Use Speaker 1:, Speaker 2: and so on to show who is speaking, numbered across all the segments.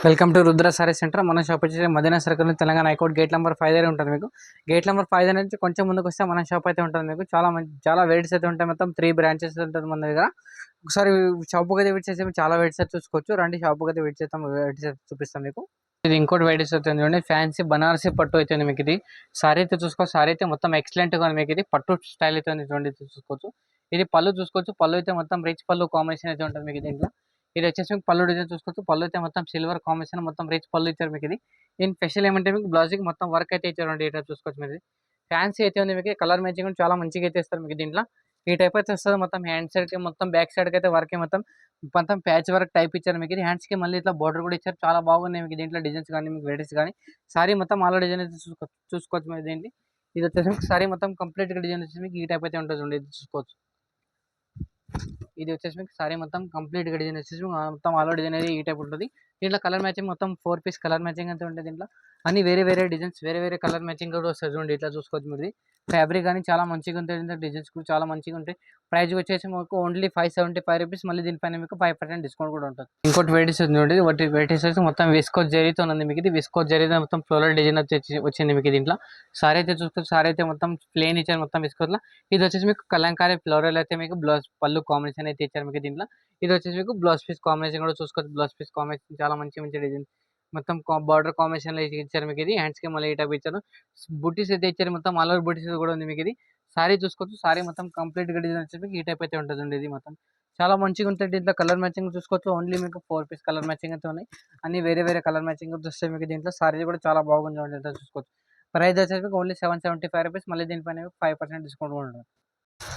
Speaker 1: Welcome to Rudra saree centre. మన shop వచ్చేసి Madina circle Telangana high court gate number 5 దగ్గర ఉంటుంది. మీకు గేట్ నెంబర్ 5 దగ్గర నుంచి కొంచెం ముందుకు వస్తే మన షాప్ అయితే ఉంటుంది. మీకు చాలా వెరైటీస్ అయితే ఉంటాయి. మొత్తం 3 బ్రాంచెస్ ఉంటుంది మన దగ్గర. ఒకసారి షాప్ అయితే విజిట్ చేసి చాలా వెరైటీస్ అయితే చూసుకోవచ్చు. రండి షాప్ అయితే విజిట్ చేస్తాం, వెరైటీస్ అయితే చూపిస్తాం మీకు. ఇది ఇంకోటి వెరైటీస్ అవుతుంది చూడండి, ఫ్యాన్సీ బనారసీ పట్టు అయితే మీకు ఇది సారీ అయితే చూసుకోవచ్చు. సారీ అయితే మొత్తం ఎక్సలెంట్ గా మీకు ఇది పట్టు స్టైల్ అయితే ఉంది చూడండి, చూసుకోవచ్చు. ఇది పళ్ళు చూసుకోవచ్చు. పళ్ళు అయితే మొత్తం రిచ్ పళ్ళు కాంబినేషన్ అయితే ఉంటుంది మీకు దీంట్లో. ఇది వచ్చేసి మీకు పళ్ళు డిజైన్ చూసుకోవచ్చు. పళ్ళు అయితే మొత్తం సిల్వర్ కాంబినేషన్, మొత్తం రిచ్ పళ్ళు ఇచ్చారు మీకు ఇది. దీని స్పెషల్ ఏమంటే మీకు బ్లౌజ్కి మొత్తం వర్క్ అయితే ఇచ్చారండి. ఈ టైప్ చూసుకోవచ్చు మీరు. ఫ్యాన్సీ అయితే ఉంది మీకు, కలర్ మ్యాచింగ్ చాలా మంచిగా అయితే ఇస్తారు మీకు దీంట్లో. ఈ టైప్ అయితే వస్తుంది. మొత్తం హ్యాండ్ సైడ్ కి మొత్తం బ్యాక్ సైడ్ కి అయితే వర్క్ మొత్తం మొత్తం ప్యాచ్ వర్క్ టైప్ ఇచ్చారు మీకు. హ్యాండ్స్ కి మళ్ళీ ఇట్లా బార్డర్ కూడా ఇచ్చారు. చాలా బాగున్నాయి మీకు దీంట్లో డిజైన్స్ కానీ, మీకు వెరైటీస్ కానీ. సారీ మొత్తం ఆల్ డిజైన్ అయితే చూసుకోవచ్చు మీరు దీంట్లో. ఇది వచ్చేసి మీకు సారీ మొత్తం కంప్లీట్ గా డిజైన్ వచ్చేసి మీకు ఈ టైప్ అయితే ఉంటుంది. ఇది చూసుకోవచ్చు. ఇది వచ్చేసి మీకు సారీ మొత్తం కంప్లీట్ గా డిజైన్ వచ్చేసి మొత్తం ఆల్ డిజైన్ అనేది ఈ టైప్ ఉంటుంది. దీంట్లో కలర్ మ్యాచింగ్ మొత్తం 4 పీస్ కలర్ మ్యాచింగ్ అయితే ఉంటుంది. దీంట్లో అన్ని వేరే వేరే డిజైన్స్, వేరే వేరే కలర్ మ్యాచింగ్ కూడా వస్తుంది చూడండి. ఇట్లా చూసుకోవచ్చు మీరు. ఫ్యాబ్రిక్ కానీ చాలా మంచిగా ఉంటుంది. డిజైన్స్ కూడా చాలా మంచిగా ఉంటాయి. ప్రైస్ వచ్చేసి మీకు ఓన్లీ 575 రూపీస్. మళ్ళీ దీనిపైన మీకు 5% డిస్కౌంట్ కూడా ఉంటుంది. ఇంకోటి వెరైటీస్ ఉంది చూడండి. వాటి వెరైటీస్ వచ్చి మొత్తం విస్కోస్ జరీతో ఉంది మీకు. ఇది విస్కోస్ జరీతో మొత్తం ఫ్లోరల్ డిజైన్ వచ్చింది మీకు దీంట్లో. సారీ అయితే చూసుకోవచ్చు. సారీ అయితే మొత్తం ప్లేన్ ఇచ్చారు మొత్తం విస్కోస్ లో. ఇది వచ్చేసి మీకు కలంకారీ ఫ్లోరల్ అయితే మీకు బ్లౌజ్ పళ్ళు కాంబినేషన్ అయితే ఇచ్చారు మీకు దీంట్లో. ఇది వచ్చేసి మీకు బ్లౌజ్ పీస్ కాంబినేషన్ కూడా చూసుకోవచ్చు. బ్లౌజ్ పీస్ కాంబినేషన్ చాలా మంచి మంచి డిజైన్ మొత్తం బార్డర్ కాంబినేషన్ లో ఇచ్చారు మీకు ఇది. హ్యాండ్స్ కి మళ్ళీ ఈ టైప్ ఇచ్చారు. బుటీస్ అయితే ఇచ్చారు మొత్తం ఆల్ ఓవర్ బుటీస్ కూడా ఉంది మీకు ఇది. సారీ చూసుకోవచ్చు. సారీ మొత్తం కంప్లీట్ గా డిజైన్ వచ్చేసి మీకు ఈ టైప్ అయితే ఉంటుంది. ఇది మొత్తం చాలా మంచిగా ఉంటుంది. దీంట్లో కలర్ మ్యాచింగ్ చూసుకోవచ్చు. ఓన్లీ మీకు 4 పీస్ కలర్ మ్యాచింగ్ అయితే ఉన్నాయి. అన్ని వేరే వేరే కలర్ మ్యాచింగ్ వస్తాయి మీకు దీంట్లో. సారీ కూడా చాలా బాగుంది చూసుకోవచ్చు. ప్రైస్ వచ్చేసి మీకు ఓన్లీ 775 రూపీస్. మళ్ళీ దీనిపైన 5% డిస్కౌంట్ కూడా ఉంటుంది.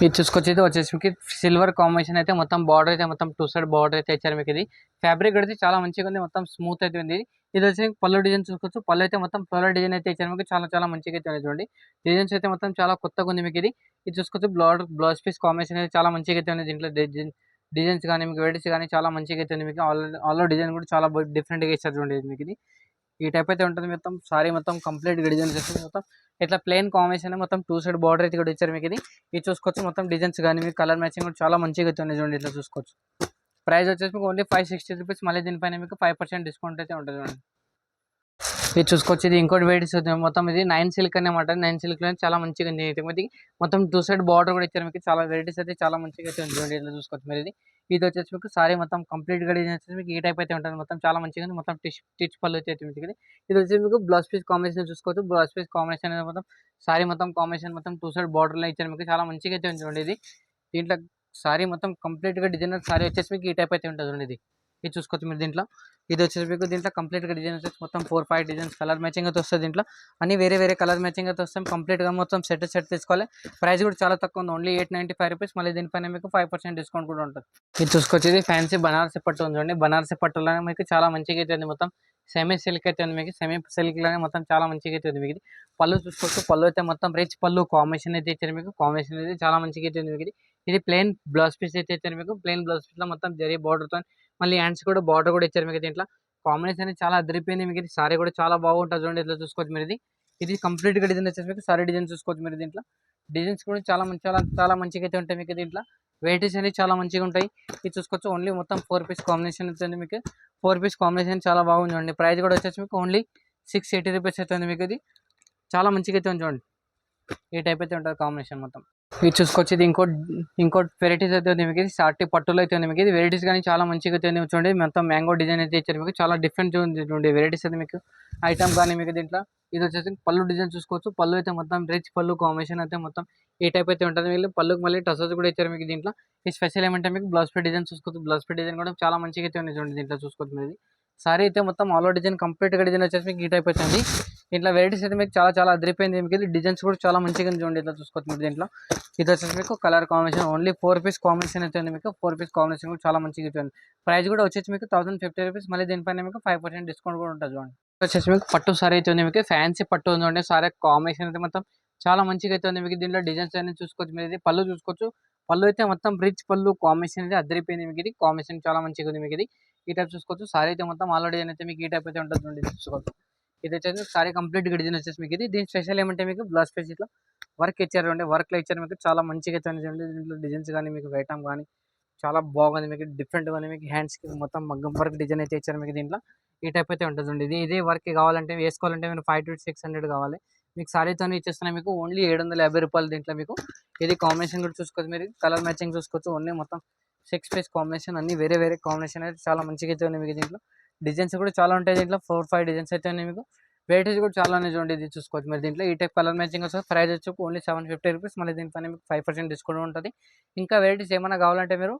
Speaker 1: ఇది చూసుకొచ్చి ఇది వచ్చేసి మీకు సిల్వర్ కాంబినేషన్ అయితే మొత్తం బార్డర్ అయితే మొత్తం 2 సైడ్ బార్డర్ అయితే ఇచ్చారు మీకు ఇది. ఫ్యాబ్రిక్ అయితే చాలా మంచిగా ఉంది. మొత్తం స్మూత్ అయితే ఉంది. ఇది వచ్చి పళ్ళు డిజైన్ చూసుకోవచ్చు. పళ్ళు అయితే మొత్తం ఫ్లోరల్ డిజైన్ అయితే ఇచ్చారు మీకు. చాలా చాలా మంచిగా అయితే ఉంది చూడండి. డిజైన్స్ అయితే మొత్తం చాలా కొత్తగా ఉంది మీకు ఇది. ఇది చూసుకోవచ్చు. బ్లౌజ్ పీస్ కాంబినేషన్ అయితే చాలా మంచిగా అయితే ఉంది. దీంట్లో డిజైన్స్ కానీ, మీకు వెరైటీస్ కానీ చాలా మంచిగా అయితే ఉంది మీకు. ఆల్ డిజైన్ కూడా చాలా డిఫరెంట్ గా ఇచ్చారు చూడండి మీకు ఇది. ఈ టైప్ అయితే ఉంటుంది. మొత్తం సారీ మొత్తం కంప్లీట్ డిజైన్ చేస్తుంది. మొత్తం ఇట్లా ప్లేన్ కాంబినేషన్ మొత్తం 2 సైడ్ బార్డర్ అయితే కూడా ఇచ్చారు మీకు ఇది. ఇది చూసుకోవచ్చు. మొత్తం డిజైన్స్ కానీ, మీకు కలర్ మ్యాచింగ్ కూడా చాలా మంచిగా అయితే ఉంది చూడండి. ఇట్లా చూసుకోవచ్చు. ప్రైస్ వచ్చేసి మీకు ఓన్లీ 560 రూపీస్. మళ్ళీ దీనిపైన మీకు 5% డిస్కౌంట్ అయితే ఉంటుంది చూడండి. ఇది చూసుకోవచ్చు. ఇది ఇంకోటి వెరైటీస్ అవుతుంది. మొత్తం ఇది 9 సిల్క్ అనమాట. 9 సిల్క్ లో చాలా మంచిగా ఉంది. ఇది మొత్తం 2 సైడ్ బార్డర్ కూడా ఇచ్చారు మీకు. చాలా వెరైటీస్ అయితే చాలా మంచిగా అయితే ఉంది చూడండి. ఇట్లా చూసుకోవచ్చు మీరు ఇది. ఇది వచ్చేసి మీకు సారీ మొత్తం కంప్లీట్ గా డిజైన్ వచ్చేసి మీకు ఈ టైప్ అయితే ఉంటుంది. మొత్తం చాలా మంచిగా ఉంది. మొత్తం టిచ్ పళ్ళు అయితే మీకు ఇది. ఇది వచ్చేసి మీకు బ్లౌజ్ పీస్ కాంబినేషన్ చూసుకోవచ్చు. బ్లౌజ్ పీస్ కాంబినేషన్ అనేది మొత్తం సారీ మొత్తం కాంబినేషన్ మొత్తం 2 సైడ్ బార్డర్ లో ఇచ్చారు మీకు. చాలా మంచిగా అయితే ఉంది చూడండి ఇది. దీంట్లో సారీ మొత్తం కంప్లీట్ గా డిజైనర్ సారీ వచ్చేసి మీకు ఈ టైప్ అయితే ఉంటుంది చూడండి. ఇది చూసుకోవచ్చు మీరు దీంట్లో. ఇది వచ్చేసి మీకు దీంట్లో కంప్లీట్ గా డిజైన్ వచ్చేసి మొత్తం 4-5 డిజైన్స్ కలర్ మ్యాచింగ్ అయితే వస్తుంది. దీంట్లో అన్ని వేరే వేరే కలర్ మ్యాచింగ్ అయితే వస్తాయి. కంప్లీట్ గా మొత్తం సెట్ తీసుకోవాలి. ప్రైస్ కూడా చాలా తక్కువ ఉంది. Only 895 rupees. మళ్ళీ దీనిపైన మీకు 5% డిస్కౌంట్ కూడా ఉంటుంది. ఇది చూసుకోవచ్చు. ఇది ఫ్యాన్సీ బనారసి పట్టు ఉంది చూడండి. బనారసి పట్టులోనే మీకు చాలా మంచిగా అయితే ఉంది. మొత్తం సెమీ సిల్క్ అయితే ఉంది మీకు. సెమీ సిల్క్ లోనే మొత్తం చాలా మంచిగా అయితే ఉంది మీకు. పళ్ళు చూసుకోవచ్చు. పళ్ళు అయితే మొత్తం రిచ్ పళ్ళు కాంబినేషన్ అయితే ఇచ్చారు మీకు. కాంబినేషన్ అయితే చాలా మంచిగా అయితే ఉంది మీకు. ఇది ప్లెయిన్ బ్లౌజ్ పీస్ అయితే ఇచ్చారు మీకు. ప్లెయిన్ బ్లౌజ్ పీస్ లో మొత్తం జరీ బార్డర్ తో మళ్ళీ హ్యాండ్స్ కూడా బార్డర్ కూడా ఇచ్చారు మీకు. దీంట్లో కాంబినేషన్ అనేది చాలా అదిరిపోయింది మీకు. సారీ కూడా చాలా బాగుంటుంది చూడండి. ఇట్లా చూసుకోవచ్చు మీరు ఇది. ఇది కంప్లీట్ గా డిజైన్ వచ్చేసి మీకు సారీ డిజైన్ చూసుకోవచ్చు మీరు. దీంట్లో డిజైన్స్ కూడా చాలా చాలా చాలా మంచిగా అయితే ఉంటాయి మీకు. దీంట్లో వెరైటీస్ అనేవి చాలా మంచిగా ఉంటాయి. ఇది చూసుకోవచ్చు. ఓన్లీ మొత్తం 4 పీస్ కాంబినేషన్ అవుతుంది మీకు. 4 పీస్ కాంబినేషన్ చాలా బాగుంది చూడండి. ప్రైస్ కూడా వచ్చేసి మీకు ఓన్లీ 680 రూపీస్ అవుతుంది మీకు. ఇది చాలా మంచిగా అయితే ఉంది చూడండి. ఈ టైప్ అయితే ఉంటుంది కాంబినేషన్ మొత్తం. ఇది చూసుకోవచ్చు. ఇది ఇంకోటి వెరైటీస్ అయితే ఉంది మీకు. ఇది సాటి పట్టులో అయితే ఉంది మీకు. ఇది వెరైటీస్ కానీ చాలా మంచిగా అయితే ఉంది చూడండి. మొత్తం మ్యాంగో డిజైన్ అయితే ఇచ్చారు మీకు. చాలా డిఫరెంట్ ఉంది చూడండి వెరైటీస్ అయితే మీకు. ఐటమ్ కానీ మీకు దీంట్లో ఇది వచ్చేసి పళ్ళు డిజైన్ చూసుకోవచ్చు. పళ్ళు అయితే మొత్తం రిచ్ పళ్ళు కాంబినేషన్ అయితే మొత్తం ఈ టైప్ అయితే ఉంటుంది. వీళ్ళు పళ్ళుకి మళ్ళీ టసల్స్ కూడా ఇచ్చారు మీకు. దీంట్లో ఈ స్పెషల్ ఏమంటే మీకు బ్లౌజ్ పీస్ డిజైన్ చూసుకోవచ్చు. బ్లౌజ్ పీస్ డిజైన్ కూడా చాలా మంచిగా అయితే ఉంది చూడండి. దీంట్లో చూసుకోవచ్చు మీరు. సారీ అయితే మొత్తం ఆల్ ఓవర్ డిజైన్ కంప్లీట్ గా డిజైన్ వచ్చేసి మీకు ఈ టైప్ అవుతుంది. దీంట్లో వెరైటీస్ అయితే మీకు చాలా చాలా అదిరిపోయింది మీకు. డిజైన్స్ కూడా చాలా మంచిగా చూడండి. ఇట్లా చూసుకోవచ్చు మీరు. దీంట్లో ఇది వచ్చేసి మీకు colour combination only 4 piece combination అయితే ఉంది మీకు. 4 పీస్ కాంబినేషన్ కూడా చాలా మంచిగా ఉంటుంది. ప్రైస్ కూడా వచ్చేసి మీకు 1050 రూపీస్. మళ్ళీ దీనిపైన మీకు 5% డిస్కౌంట్ కూడా ఉంటుంది చూడండి. వచ్చేసి మీకు పట్టు సారీ అయితే ఉంది మీకు. ఫ్యాన్సీ పట్టు ఉంది. సారీ కాంబినేషన్ అయితే మొత్తం చాలా మంచిగా అయితే ఉంది మీకు. దీంట్లో డిజైన్స్ అనేది చూసుకోవచ్చు మీరు. ఇది పళ్ళు చూసుకోవచ్చు. పళ్ళు అయితే మొత్తం రిచ్ పళ్ళు కాంబినేషన్ అయితే అదిరిపోయింది మీకు. ఇది కాంబినేషన్ చాలా మంచిగా ఉంది మీకు. ఇది ఈ టైప్ చూసుకోవచ్చు. సారీ అయితే మొత్తం ఆల్రెడీ అయితే మీకు ఈ టైప్ అయితే ఉంటుంది చూడండి. చూసుకోవచ్చు. ఇది వచ్చేసి సారీ కంప్లీట్ డిజైన్ వచ్చేసి మీకు. ఇది దీని స్పెషల్ ఏమంటే మీకు బ్లౌజ్ పీస్ ఇట్లా వర్క్ ఇచ్చారు అండి. వర్క్ లో ఇచ్చారు మీకు. చాలా మంచిగా అయితే చూడండి. దీంట్లో డిజైన్స్ కానీ, మీకు ఐటమ్ కానీ చాలా బాగుంది మీకు డిఫరెంట్గా ఉంది. మీకు హ్యాండ్స్కి మొత్తం మగ్గం వర్క్ డిజైన్ అయితే ఇచ్చారు మీకు దీంట్లో. ఈ టైప్ అయితే ఉంటుందండి. ఇదే వర్క్ కావాలంటే వేసుకోవాలంటే మీరు 500-600 కావాలి. మీకు సారీతోనే ఇచ్చేస్తున్నాయి మీకు ఓన్లీ రూ. 750 దీంట్లో మీకు. ఇది కాంబినేషన్ కూడా చూసుకోవచ్చు, మీరు కలర్ మ్యాచింగ్ చూసుకోవచ్చు. ఓన్లీ మొత్తం 6 పీస్ కాంబినేషన్ అన్ని వేరే వేరే కాంబినేషన్ అయితే చాలా మంచిగా అయితే ఉన్నాయి మీకు దీంట్లో. డిజైన్స్ కూడా చాలా ఉంటాయి దీంట్లో. 4-5 డిజైన్స్ అయితే ఉన్నాయి మీకు. వెయిటేజ్ కూడా చాలా ఉన్నాయి చూడండి. ఇది చూసుకోవచ్చు మీరు దీంట్లో. ఈ టైప్ కలర్ మ్యాచింగ్ వస్తుంది. ప్రైస్ వచ్చి ఓన్లీ రూ. 750. మళ్ళీ దీనిపైన మీకు 5% డిస్కౌంట్ ఉంటుంది. ఇంకా వెరైటీస్ ఏమైనా కావాలంటే మీరు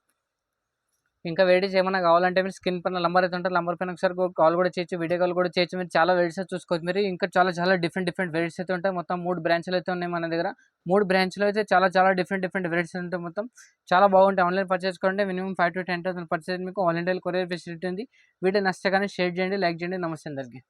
Speaker 1: మీరు స్క్రీన్ పైన నంబర్ అయితే ఉంటుంది. నంబర్ పైన ఒకసారి కాల్ కూడా చేయొచ్చు, వీడియో కాల్ కూడా చేయొచ్చు. మీరు చాలా వెరైటీస్ చూసుకోవచ్చు. మీరు ఇంకా చాలా డిఫరెంట్ వెరైటీస్ అయితే ఉంటాయి. మొత్తం 3 బ్రాంచ్లు అయితే ఉన్నాయి మన దగ్గర. 3 బ్రాంచ్లో అయితే చాలా డిఫరెంట్ వెరైటీస్ ఉంటాయి. మొత్తం చాలా బాగుంటాయి. ఆన్లైన్ పర్చేస్ కంటే మినిమం 5 to 10,000 పర్చేస్ మీకు ఆల్ ఇండియా కొరియర్ ఫెసిలిటీ ఉంది. వీడియో నచ్చితే కానీ షేర్ చేయండి, లైక్ చేయండి. నమస్తే అందరికీ.